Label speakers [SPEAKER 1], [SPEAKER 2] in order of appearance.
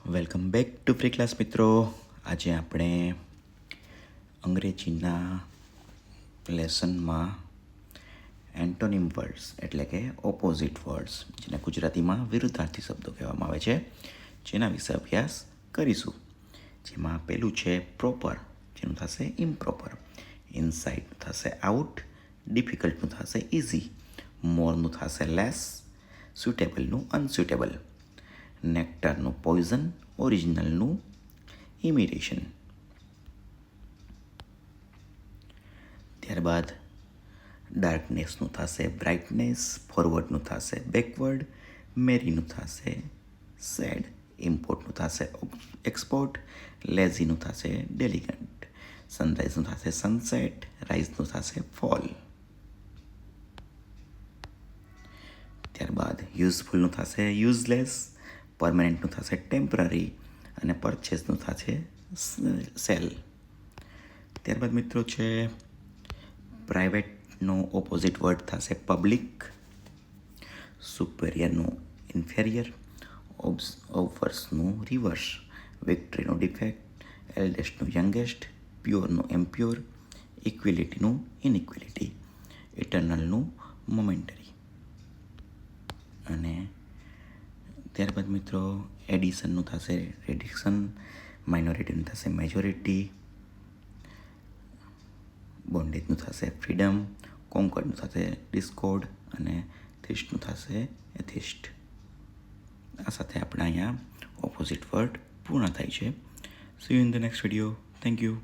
[SPEAKER 1] Welcome back to free class મિત્રો. આજે આપણે અંગ્રેજીના લેસનમાં એન્ટોનિમ વર્ડ્સ એટલે કે ઓપોઝિટ વર્ડ્સ, જેને ગુજરાતીમાં વિરુદ્ધાર્થી શબ્દો કહેવામાં આવે છે, જેના વિશે અભ્યાસ કરીશું. જેમાં પહેલું છે પ્રોપર, જેનું થશે ઇમ્પ્રોપર. ઇનસાઇડનું થશે આઉટ, ડિફિકલ્ટનું થશે ઇઝી, મોરનું થશે લેસ, સુટેબલનું અનસુટેબલ, નેક્ટરનું પોઈઝન, ઓરિજિનલનું ઇમિટેશન. ત્યારબાદ ડાર્કનેસનું થશે બ્રાઇટનેસ, ફોરવર્ડનું થશે બેકવર્ડ, મેરીનું થશે સેડ, ઇમ્પોર્ટનું થશે એક્સપોર્ટ, લેઝીનું થશે ડેલિગન્ટ, સનરાઇઝનું થશે સનસેટ, રાઇઝનું થશે ફોલ. ત્યારબાદ યુઝફુલનું થશે યુઝલેસ, પરમાનન્ટનું થશે ટેમ્પરરી અને પરચેસનું થશે સેલ. ત્યારબાદ મિત્રો છે પ્રાઇવેટનો ઓપોઝિટ વર્ડ થશે પબ્લિક, સુપેરિયરનું ઇન્ફેરિયર, ઓફર્સનું રિવર્સ, વિક્ટરીનું ડિફેક્ટ, એલ્ડેસ્ટનું યંગેસ્ટ, પ્યોરનું એમ્પ્યોર, ઇક્વિલિટીનું ઇનઇક્વિલિટી, ઇટરનલનું મોમેન્ટરી. અને ત્યારબાદ મિત્રો એડિશનનું થશે રેડિક્શન, માઇનોરિટીનું થશે મેજોરિટી, બોન્ડેજનું થશે ફ્રીડમ, કોન્કર્ડનું થશે ડિસ્કોર્ડ અને થિસ્ટનું થશે એથિસ્ટ. આ સાથે આપણે અહીંયા ઓપોઝિટ વર્ડ પૂર્ણ થાય છે. C you in the next video. Thank you.